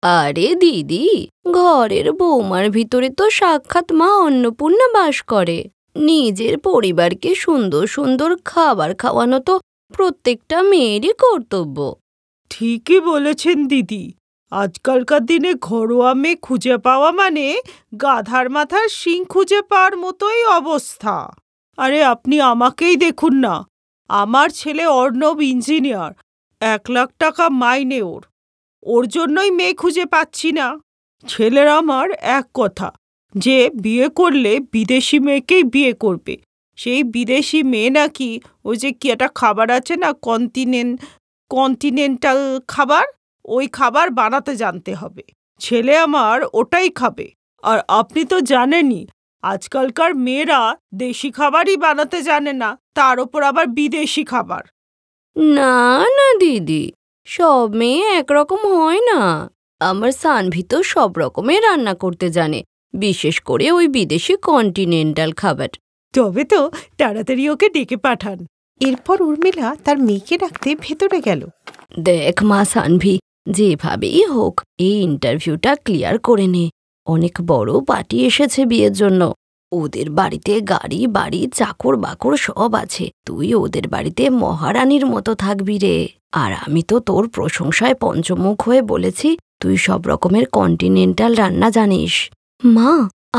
আরে দিদি, ঘরের বৌমার ভিতরে তো সাক্ষাৎ মা অন্নপূর্ণা বাস করে। নিজের পরিবারকে সুন্দর সুন্দর খাবার খাওয়ানো তো প্রত্যেকটা মেয়েরই কর্তব্য। ঠিকই বলেছেন দিদি। আজকালকার দিনে ঘরোয়া মেয়ে খুঁজে পাওয়া মানে গাধার মাথার শিং খুঁজে পাওয়ার মতোই অবস্থা। আরে আপনি আমাকেই দেখুন না, আমার ছেলে অর্ণব ইঞ্জিনিয়ার, 1,00,000 টাকা মাইনে ওর জন্যই মেয়ে খুঁজে পাচ্ছি না। ছেলের আমার এক কথা, যে বিয়ে করলে বিদেশি মেয়েকেই বিয়ে করবে। সেই বিদেশি মেয়ে নাকি ওই যে কি একটা খাবার আছে না, কন্টিনেন্টাল খাবার, ওই খাবার বানাতে জানতে হবে। ছেলে আমার ওটাই খাবে। আর আপনি তো জানেনই, আজকালকার মেয়েরা দেশি খাবারই বানাতে জানে না, তার ওপর আবার বিদেশি খাবার। না না দিদি, সব মেয়ে একরকম হয় না। আমার সানভি তো সব রকমের রান্না করতে জানে, বিশেষ করে ওই বিদেশি কন্টিনেন্টাল খাবার। তবে তো তাড়াতাড়ি ওকে ডেকে পাঠান। এরপর উর্মিলা তার মেয়েকে ডাকতে ভেতরে গেল। দেখ মা সানভি, যেভাবেই হোক এই ইন্টারভিউটা ক্লিয়ার করে নে। অনেক বড় পার্টি এসেছে বিয়ের জন্য। ওদের বাড়িতে গাড়ি বাড়ি চাকর বাকর সব আছে। তুই ওদের বাড়িতে মহারানীর মতো থাকবি রে। আর আমি তো তোর প্রশংসায় পঞ্চমুখ হয়ে বলেছি তুই সব রকমের কন্টিনেন্টাল রান্না জানিস। মা,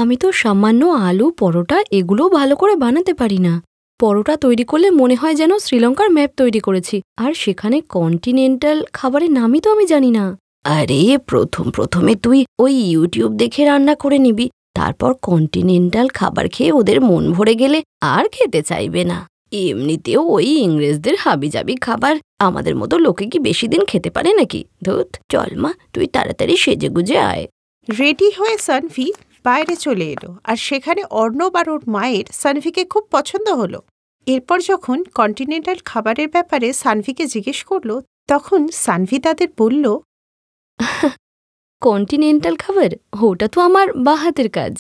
আমি তো সামান্য আলু পরোটা এগুলো ভালো করে বানাতে পারি না। পরোটা তৈরি করলে মনে হয় যেন শ্রীলঙ্কার ম্যাপ তৈরি করেছি, আর সেখানে কন্টিনেন্টাল খাবারের নামই তো আমি জানি না। আরে প্রথমে তুই ওই ইউটিউব দেখে রান্না করে নিবি, তারপর কন্টিনেন্টাল খাবার খেয়ে ওদের মন ভরে গেলে আর খেতে চাইবে না। এমনিতেও ওই ইংরেজদের হাবিজাবি খাবার আমাদের মতো লোকে কি বেশি দিন খেতে পারে নাকি? ধুত, চল মা, তুই তাড়াতাড়ি সেজে গুজে আয়। রেডি হয়ে সানভি বাইরে চলে এলো, আর সেখানে অর্ণব আর ওর মায়ের সানভিকে খুব পছন্দ হলো। এরপর যখন কন্টিনেন্টাল খাবারের ব্যাপারে সানভিকে জিজ্ঞেস করলো, তখন সানভি তাদের বলল, কন্টিনেন্টাল খাবার ওটা তো আমার বাহাতের কাজ।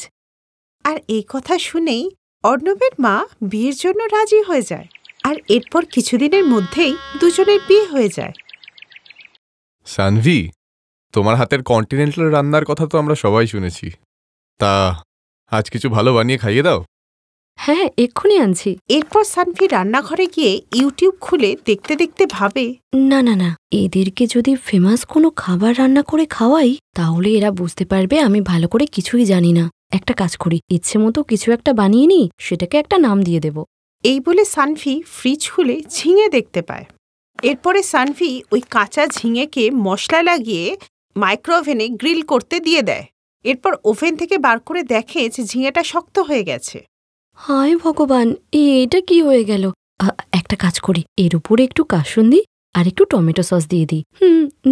আর এই কথা শুনেই অর্ণবের মা বিয়ের জন্য রাজি হয়ে যায়, আর এরপর কিছুদিনের মধ্যেই দুজনের বিয়ে হয়ে যায়। সানভি, তোমার হাতের কন্টিনেন্টাল রান্নার কথা তো আমরা সবাই শুনেছি। তা আজ কিছু ভালো বানিয়ে খাইয়ে দাও। হ্যাঁ, এক্ষুনি আনছি। এরপর সানভি রান্নাঘরে গিয়ে ইউটিউব খুলে দেখতে দেখতে ভাবে, না না না, এদেরকে যদি ফেমাস কোনো খাবার রান্না করে খাওয়াই তাহলে এরা বুঝতে পারবে আমি ভালো করে কিছুই জানি না। একটা কাজ করি, ইচ্ছে মতো কিছু একটা বানিয়ে নিই, সেটাকে একটা নাম দিয়ে দেব। এই বলে সানভি ফ্রিজ খুলে ঝিঙে দেখতে পায়। এরপরে সানভি ওই কাঁচা ঝিঙেকে মশলা লাগিয়ে মাইক্রোওভেনে গ্রিল করতে দিয়ে দেয়। এরপর ওভেন থেকে বার করে দেখে যে ঝিঙেটা শক্ত হয়ে গেছে। হায় ভগবান, এটা কি হয়ে গেল? একটা কাজ করি, এর উপরে একটু কাসুন্দি আর একটু টমেটো সস দিয়ে দিই।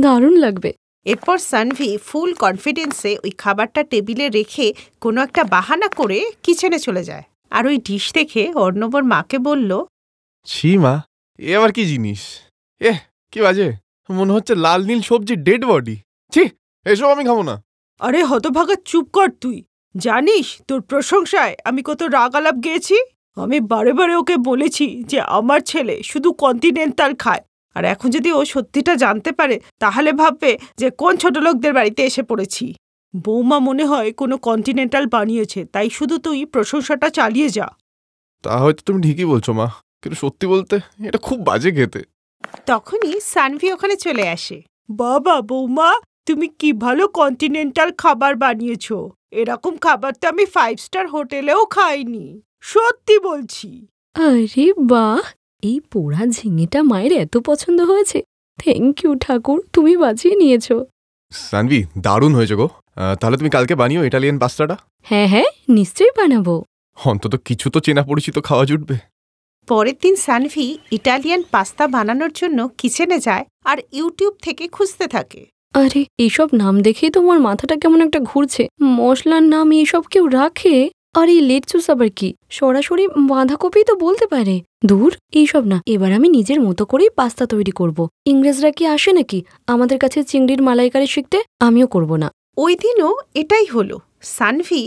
দারুণ লাগবে। এরপর সানভি ফুল কনফিডেন্সে ওই খাবারটা টেবিলে রেখে কোনো একটা বাহানা করে কিচেনে চলে যায়, আর ওই ডিশ দেখে অর্ণবর মাকে বলল, ছি মা, এ আবার কি জিনিস? কি বাজে, মনে হচ্ছে লাল নীল সবজি ডেড বডি। ছি, এসব আমি খাবো না। আরে হতভাগা, চুপ কর তুই। জানিস তোর প্রশংসায় আমি কত রাগ আলাপ গেয়েছি। আমি বারে বারে ওকে বলেছি যে আমার ছেলে শুধু কন্টিনেন্টাল খায়, আর এখন যদি ও সত্যিটা জানতে পারে তাহলে ভাববে যে কোন ছোট লোকদের বাড়িতে এসে পড়েছি। বৌমা মনে হয় কোনো কন্টিনেন্টাল বানিয়েছে, তাই শুধু তুই প্রশংসাটা চালিয়ে যা। তা হয়তো তুমি ঠিকই বলছো মা, কিন্তু সত্যি বলতে এটা খুব বাজে খেতে। তখনই সানভি ওখানে চলে আসে। বাবা বৌমা, তুমি কি ভালো কন্টিনেন্টাল খাবার বানিয়েছো। এরকম খাবার তো আমি 5 স্টার হোটেলেও খাইনি, সত্যি বলছি। আরে বাহ, এই পোড়া ঝিঙেটা মায়ের এত পছন্দ হয়েছে। থ্যাংক ইউ ঠাকুর, তুমি বাঁচিয়ে নিয়েছো। সানভি, দারুণ হয়েছে গো। তাহলে তুমি কালকে বানিও ইটালিয়ান পাস্তাটা। হ্যাঁ হ্যাঁ, নিশ্চয়ই বানাবো। অন্তত কিছু তো চেনা পরিচিত খাওয়া জুটবে। পরের দিন সানভি ইটালিয়ান পাস্তা বানানোর জন্য কিচেনে যায় আর ইউটিউব থেকে খুঁজতে থাকে। আরে এইসব নাম দেখেই তোমার মাথাটা কেমন একটা ঘুরছে। মশলার নাম এইসব কেউ রাখে? আর এই লেটচুস আবার কি? সরাসরি বাঁধাকপি তো বলতে পারে। দূর, এইসব না। এবার আমি নিজের মতো করেই পাস্তা তৈরি করব। ইংরেজরা কি আসে নাকি আমাদের কাছে চিংড়ির মালাইকারি শিখতে? আমিও করব না। ওই দিনও এটাই হলো। সানভি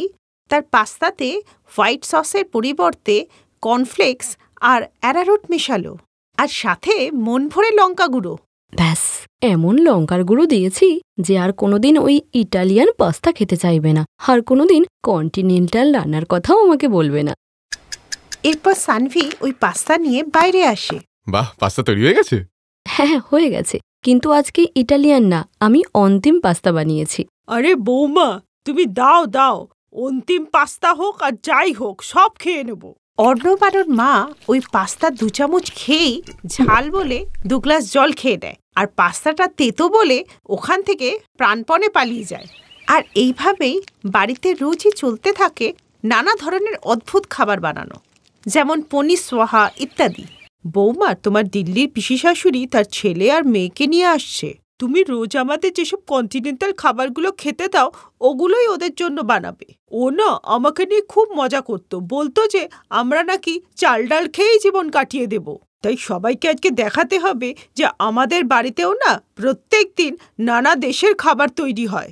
তার পাস্তাতে হোয়াইট সসের পরিবর্তে কর্নফ্লেক্স আর অ্যারারুট মেশালো, আর সাথে মন ভরে লঙ্কা গুঁড়ো। ব্যাস এমন লঙ্কার গুঁড়ো দিয়েছি যে আর কোনোদিন ওই ইটালিয়ান পাস্তা খেতে চাইবে না, আর কোনোদিন কন্টিনেন্টাল রান্নার কথাও আমাকে বলবে না। এরপর সানভি ওই পাস্তা নিয়ে বাইরে আসে। বাহ, পাস্তা তৈরি হয়ে গেছে? হ্যাঁ, হয়ে গেছে, কিন্তু আজকে ইটালিয়ান না, আমি অন্তিম পাস্তা বানিয়েছি। আরে বৌমা, তুমি দাও দাও, অন্তিম পাস্তা হোক আর যাই হোক সব খেয়ে নেব। অর্ণব আর ওর মা ওই পাস্তা 2 চামচ খেয়েই ঝাল বলে 2 গ্লাস জল খেয়ে নেয়, আর পাস্তাটা তেতো বলে ওখান থেকে প্রাণপণে পালিয়ে যায়। আর এইভাবেই বাড়িতে রোজই চলতে থাকে নানা ধরনের অদ্ভুত খাবার বানানো, যেমন পনির সোহা ইত্যাদি। বৌমা, তোমার দিল্লির পিসি শাশুড়ি তার ছেলে আর মেয়েকে নিয়ে আসছে। তুমি রোজ আমাদের যেসব কন্টিনেন্টাল খাবারগুলো খেতে দাও ওগুলোই ওদের জন্য বানাবে। ও না আমাকে নিয়ে খুব মজা করত, বলতো যে আমরা নাকি চাল ডাল খেয়েই জীবন কাটিয়ে দেব। তাই সবাইকে আজকে দেখাতে হবে যে আমাদের বাড়িতেও না প্রত্যেক দিন নানা দেশের খাবার তৈরি হয়।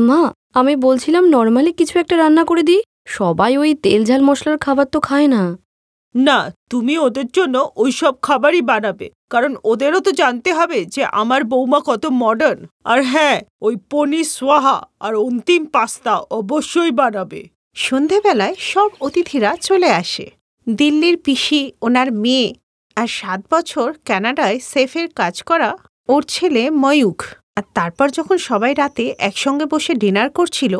মা, আমি বলছিলাম নর্মালি কিছু একটা রান্না করে দিই, সবাই ওই তেল ঝাল মশলার খাবার তো খায় না। না, তুমি ওদের জন্য ওই সব খাবারই বানাবে, কারণ ওদেরও তো জানতে হবে যে আমার বৌমা কত মডার্ন। আর হ্যাঁ, ওই পনির সোহা আর অন্তিম পাস্তা অবশ্যই বানাবে। সন্ধেবেলায় সব অতিথিরা চলে আসে। দিল্লির পিসি, ওনার মেয়ে, আর 7 বছর কানাডায় সেফের কাজ করা ওর ছেলে ময়ূখ। আর তারপর যখন সবাই রাতে একসঙ্গে বসে ডিনার করছিল,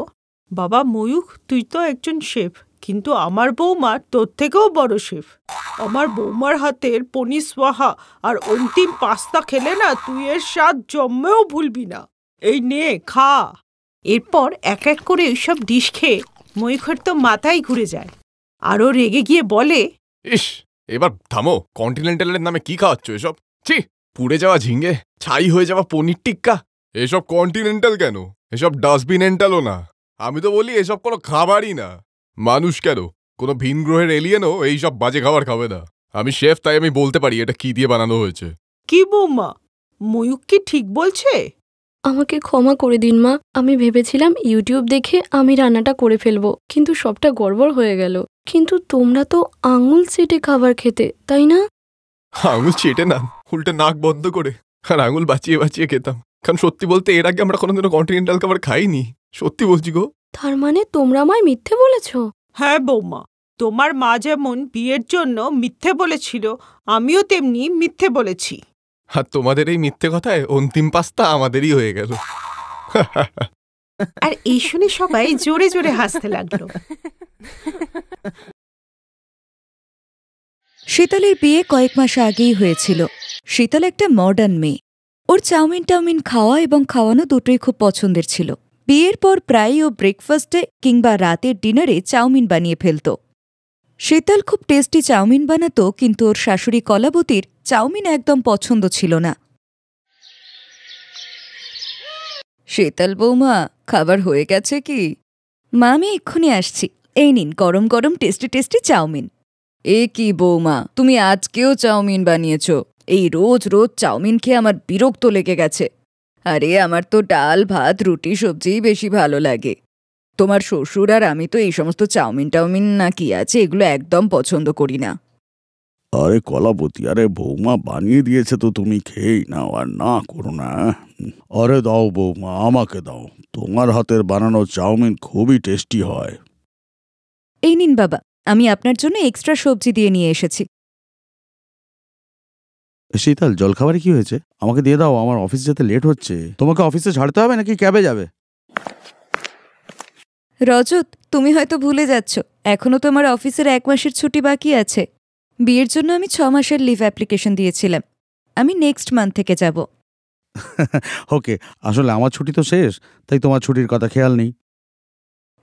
বাবা ময়ূখ, তুই তো একজন শেফ, কিন্তু আমার বৌমা তোর থেকেও বড় শেফ। আমার বৌমার হাতের পনির সোহা আর অন্তিম পাস্তা খেলে না তুই এর স্বাদ জন্মেও ভুলবি না। এই নে, খা। এরপর এক এক করে ওইসব ডিশ খেয়ে ময়ূখের তো মাথায় ঘুরে যায়, আরও রেগে গিয়ে বলে, ইস, এবার থামো, কন্টিনেন্টালের নামে কি খাওয়াচ্ছ এসব? ছি, পুড়ে যাওয়া ঝিঙে, ছাই হয়ে যাওয়া পনির টিক্কা, এসব কন্টিনেন্টাল কেন? এসব ডাস্টবিনেন্টালও না। আমি তো বলি এসব কোনো খাবারই না। মানুষ কেন, কোনো ভিন গ্রহের এলিয়েনও এইসব বাজে খাবার খাবে না। আমি শেফ, তাই আমি বলতে পারি এটা কি দিয়ে বানানো হয়েছে। কি বৌমা, ময়ূখ কি ঠিক বলছে? আমাকে ক্ষমা করে দিন মা, আমি ভেবেছিলাম ইউটিউব দেখে আমি রান্নাটা করে ফেলবো, কিন্তু সবটা গড়বড় হয়ে গেল। কিন্তু তোমরা তো আঙুল চেটে খাবার খেতে, তাই না? আঙুল চেটে না, উল্টে নাক বন্ধ করে আর আঙুল বাঁচিয়ে বাঁচিয়ে খেতাম। কারণ সত্যি বলতে এর আগে আমরা কোনোদিনও কন্টিনেন্টাল খাবার খাইনি, সত্যি বলছি গো। তার মানে তোমরা আমায় মিথ্যে বলেছ? হ্যাঁ বৌমা, তোমার মা যেমন বিয়ের জন্য মিথ্যে বলেছিল, আমিও তেমনি মিথ্যে বলেছি। আর তোমাদের এই মিথ্যে কথায় অন্তিম পাস্তা আমাদেরই হয়ে গেল। আর এই শুনে সবাই জোরে জোরে হাসতে লাগলো। শীতলের বিয়ে কয়েক মাস আগেই হয়েছিল। শীতল একটা মডার্ন মেয়ে, ওর চাউমিন খাওয়া এবং খাওয়ানো দুটোই খুব পছন্দের ছিল। বিয়ের পর প্রায়ই ও ব্রেকফাস্টে কিংবা রাতের ডিনারে চাউমিন বানিয়ে ফেলত। শীতল খুব টেস্টি চাউমিন বানাতো, কিন্তু ওর শাশুড়ি কলাবতীর চাউমিন একদম পছন্দ ছিল না। শীতল বৌমা, খাবার হয়ে গেছে কি? মা, আমি এক্ষুনি আসছি, এই নিন গরম গরম টেস্টি টেস্টি চাউমিন। এ কি বৌমা, তুমি আজকেও চাউমিন বানিয়েছ? এই রোজ রোজ চাউমিন খেয়ে আমার বিরক্ত লেগে গেছে। আরে আমার তো ডাল ভাত রুটি সবজিই বেশি ভালো লাগে। তোমার শ্বশুর আর আমি তো এই সমস্ত চাউমিন না কি আছে এগুলো একদম পছন্দ করি না। আরে কলাবতী, আরে বৌমা বানিয়ে দিয়েছে তো তুমি খেয়েই নাও, আর না করো না। আরে দাও বৌমা, আমাকে দাও, তোমার হাতের বানানো চাউমিন খুবই টেস্টি হয়। এই নিন বাবা, আমি আপনার জন্য এক্সট্রা সবজি দিয়ে নিয়ে এসেছি। শীতল, জলখাবারে কি হয়েছে? আমাকে দিয়ে দাও, আমার অফিস যেতে লেট হচ্ছে। তোমাকে অফিসে ছাড়তে হবে নাকি ক্যাবে যাবে? রজত, তুমি হয়তো ভুলে যাচ্ছ, এখনো তো আমার অফিসের 1 মাসের ছুটি বাকি আছে। বিয়ের জন্য আমি 6 মাসের লিভ অ্যাপ্লিকেশন দিয়েছিলাম, আমি নেক্সট মান্থ থেকে যাব। ওকে, আসলে আমার ছুটি তো শেষ, তাই তোমার ছুটির কথা খেয়াল নেই।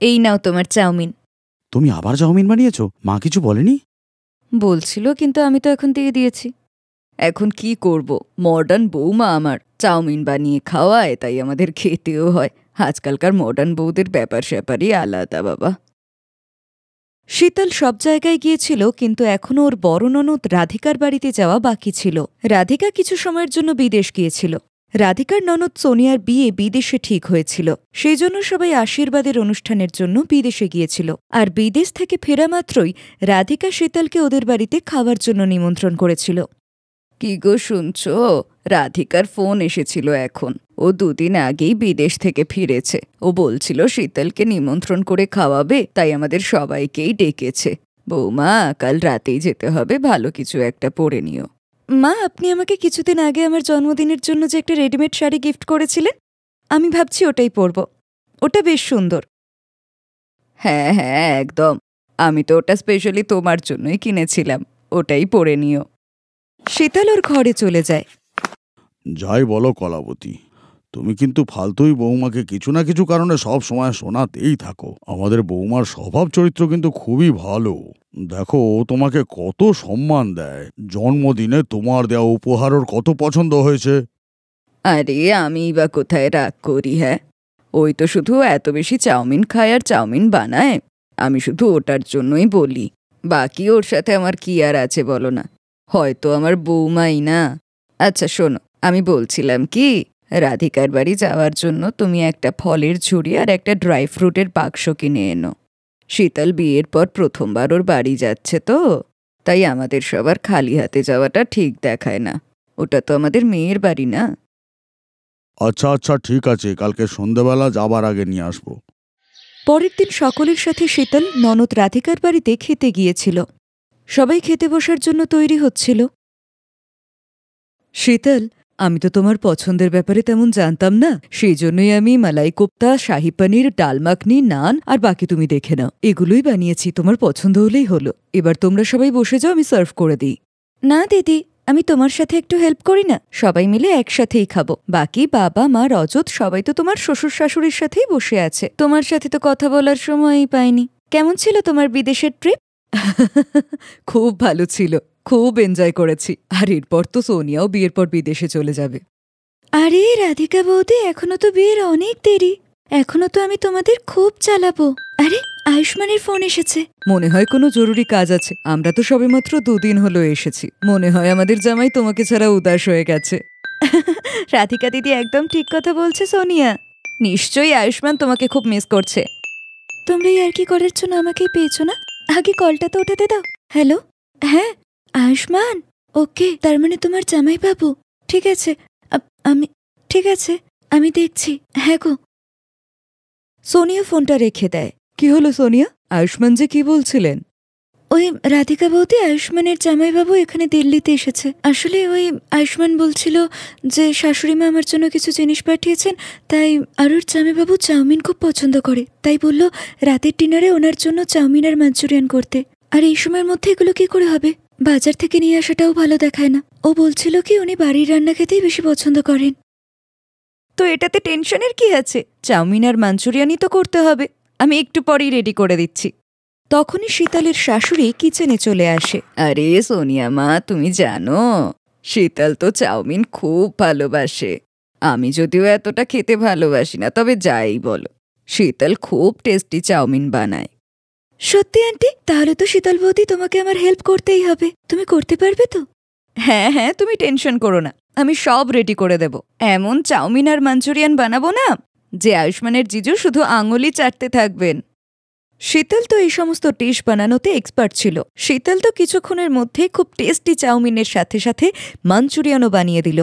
এই নাও তোমার চাউমিন। তুমি আবার চাউমিন বানিয়েছো? মা কিছু বলেনি? বলছিল, কিন্তু আমি তো এখন দিয়ে দিয়েছি। এখন কি করব, মডার্ন বৌমা আমার চাউমিন বানিয়ে খাওয়ায়, তাই আমাদের খেতেও হয়। আজকালকার মডার্ন বউদের ব্যাপার স্যাপারই আলাদা বাবা। শীতল সব জায়গায় গিয়েছিল, কিন্তু এখনও ওর বড় ননদ রাধিকার বাড়িতে যাওয়া বাকি ছিল। রাধিকা কিছু সময়ের জন্য বিদেশ গিয়েছিল। রাধিকার ননদ সোনিয়ার বিয়ে বিদেশে ঠিক হয়েছিল, সেই জন্য সবাই আশীর্বাদের অনুষ্ঠানের জন্য বিদেশে গিয়েছিল। আর বিদেশ থেকে ফেরা মাত্রই রাধিকা শীতলকে ওদের বাড়িতে খাওয়ার জন্য নিমন্ত্রণ করেছিল। কি গো শুনছো? রাধিকার ফোন এসেছিল এখন। ও 2 দিন আগেই বিদেশ থেকে ফিরেছে। ও বলছিল শীতলকে নিমন্ত্রণ করে খাওয়াবে, তাই আমাদের সবাইকেই ডেকেছে। বৌমা, কাল রাতেই যেতে হবে, ভালো কিছু একটা পরে নিও। মা, আপনি আমাকে কিছুদিন আগে আমার জন্মদিনের জন্য যে একটা রেডিমেড শাড়ি গিফট করেছিলেন, আমি ভাবছি ওটাই পরব। ওটা বেশ সুন্দর। হ্যাঁ হ্যাঁ, একদম। আমি তো ওটা স্পেশালি তোমার জন্যই কিনেছিলাম। ওটাই পরে নিও। শীতল ওর ঘরে চলে যায়। যাই বলো কলাবতী, তুমি কিন্তু ফালতুই বৌমাকে কিছু না কিছু কারণে সব সময় শোনাতেই থাকো। আমাদের বৌমার স্বভাব চরিত্র কিন্তু খুবই ভালো। দেখো, ও তোমাকে কত সম্মান দেয়। জন্মদিনে তোমার দেওয়া উপহার ওর কত পছন্দ হয়েছে। আরে আমি বা কোথায় রাগ করি? হ্যাঁ, ওই তো শুধু এত বেশি চাউমিন খায় আর চাউমিন বানায়। আমি শুধু ওটার জন্যই বলি। বাকি ওর সাথে আমার কি আর আছে বলো না? হয়তো আমার বৌমাই না। আচ্ছা শোনো, আমি বলছিলাম কি, রাধিকার বাড়ি যাওয়ার জন্য তুমি একটা ফলের ঝুড়ি আর একটা ড্রাই ফ্রুটের বাক্স কিনে এনো। শীতল বিয়ের পর প্রথমবার ওর বাড়ি যাচ্ছে তো, তাই আমাদের সবার খালি হাতে যাওয়াটা ঠিক দেখায় না। ওটা তো আমাদের মেয়ের বাড়ি না? আচ্ছা আচ্ছা, ঠিক আছে, কালকে সন্ধ্যাবেলা যাবার আগে নিয়ে আসবো। পরের দিন সকলের সাথে শীতল ননদ রাধিকার বাড়িতে খেতে গিয়েছিল। সবাই খেতে বসার জন্য তৈরি হচ্ছিল। শীতল, আমি তো তোমার পছন্দের ব্যাপারে তেমন জানতাম না, সেই জন্যই আমি মালাই কোপ্তা, শাহি পনির, ডাল মাখনি, নান আর বাকি তুমি দেখে নাও, এগুলোই বানিয়েছি। তোমার পছন্দ হলেই হলো। এবার তোমরা সবাই বসে যাও, আমি সার্ভ করে দিই। না দিদি, আমি তোমার সাথে একটু হেল্প করি না? সবাই মিলে একসাথেই খাবো। বাকি বাবা, মা, রজত সবাই তো তোমার শ্বশুর শাশুড়ির সাথেই বসে আছে। তোমার সাথে তো কথা বলার সময়ই পাইনি। কেমন ছিল তোমার বিদেশের ট্রিপ? খুব ভালো ছিল, খুব এনজয় করেছি। আর এরপর তো সোনিয়াও বিয়ের পর বিদেশে চলে যাবে। আরে রাধিকা বৌদি, এখনো তো বিয়ের অনেক দেরি। এখনো তো আমি তোমাদের খুব চালাবো। আরে আয়ুষ্মানের ফোন এসেছে। মনে হয় কোনো জরুরি কাজ আছে। আমরা তো সবেমাত্র 2 দিন হলো এসেছি। মনে হয় আমাদের জামাই তোমাকে ছাড়া উদাস হয়ে গেছে। রাধিকা দিদি একদম ঠিক কথা বলছে সোনিয়া। নিশ্চয়ই আয়ুষ্মান তোমাকে খুব মিস করছে। তোমরা আর কি করার জন্য আমাকেই পেয়েছো না? আগে কলটা তো ওঠাতে দাও। হ্যালো, হ্যাঁ আয়ুষ্মান, ওকে, তার মানে তোমার জামাই বাবু। ঠিক আছে, ঠিক আছে, আমি দেখছি। হ্যাঁ গো। সোনিয়া ফোনটা রেখে দেয়। কি হলো সোনিয়া? আয়ুষ্মান যে কি বলছিলেন? ওই রাধিকা বৌদি, আয়ুষ্মানের জামাইবাবু এখানে দিল্লিতে এসেছে। আসলে ওই আয়ুষ্মান বলছিল যে শাশুড়িমা আমার জন্য কিছু জিনিস পাঠিয়েছেন, তাই আর ওর জামাইবাবু চাউমিন খুব পছন্দ করে, তাই বলল রাতের ডিনারে ওনার জন্য চাউমিন আর মাঞ্চুরিয়ান করতে। আর এই সময়ের মধ্যে এগুলো কি করে হবে? বাজার থেকে নিয়ে আসাটাও ভালো দেখায় না। ও বলছিল কি উনি বাড়ির রান্না খেতেই বেশি পছন্দ করেন। তো এটাতে টেনশনের কি আছে? চাউমিন আর মাঞ্চুরিয়ানই তো করতে হবে। আমি একটু পরেই রেডি করে দিচ্ছি। তখনই শীতলের শাশুড়ি কিচেনে চলে আসে। আরে সোনিয়া মা, তুমি জানো শীতল তো চাউমিন খুব ভালোবাসে। আমি যদিও এতটা খেতে ভালোবাসি না, তবে যাই বলো, শীতল খুব টেস্টি চাউমিন বানায়। সত্যি আন্টি? তাহলে তো শীতল বৌদি তোমাকে আমার হেল্প করতেই হবে। তুমি করতে পারবে তো? হ্যাঁ হ্যাঁ, তুমি টেনশন করো না, আমি সব রেডি করে দেব। এমন চাউমিন আর মাঞ্চুরিয়ান বানাবো না যে আয়ুষ্মানের জিজু শুধু আঙুলি চাটতে থাকবেন। শীতল তো এই সমস্ত ডিশ বানানোতে এক্সপার্ট ছিল। শীতল তো কিছুক্ষণের মধ্যেই খুব টেস্টি চাউমিনের সাথে সাথে মাঞ্চুরিয়ানও বানিয়ে দিল।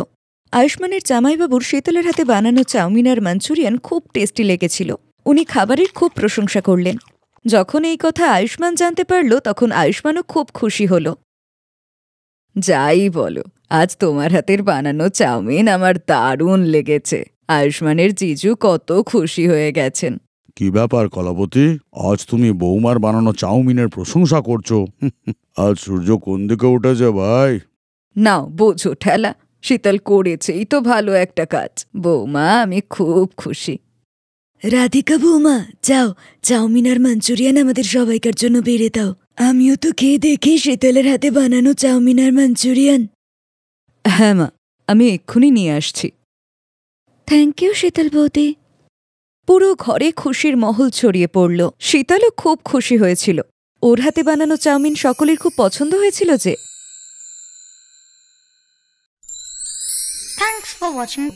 আয়ুষ্মানের জামাইবাবুর শীতলের হাতে বানানো চাউমিন আর মাঞ্চুরিয়ান খুব টেস্টি লেগেছিল। উনি খাবারের খুব প্রশংসা করলেন। যখন এই কথা আয়ুষ্মান জানতে পারল, তখন আয়ুষ্মানও খুব খুশি হল। যাই বলো, আজ তোমার হাতের বানানো চাউমিন আমার দারুণ লেগেছে। আয়ুষ্মানের জিজু কত খুশি হয়ে গেছেন। কি ব্যাপার কলাবতী, আজ তুমি বৌমার বানানো চাউমিনের প্রশংসা করছো? আজ সূর্য কোন দিকে উঠেছে ভাই? নাও বোঝো ঠেলা, শীতল করেছেই তো ভালো একটা কাজ। বৌমা, আমি খুব খুশি। রাধিকা বৌমা, যাও চাউমিন আর মাঞ্চুরিয়ান আমাদের সবাইকার জন্য বেড়ে দাও। আমিও তো খেয়ে দেখি শীতলের হাতে বানানো চাউমিন আর মাঞ্চুরিয়ান। হ্যাঁ মা, আমি এক্ষুনি নিয়ে আসছি। থ্যাংক ইউ শীতল বৌদি। পুরো ঘরে খুশির মহল ছড়িয়ে পড়ল। শীতলও খুব খুশি হয়েছিল। ওর হাতে বানানো চাউমিন সকলের খুব পছন্দ হয়েছিল যে। Thanks for watching.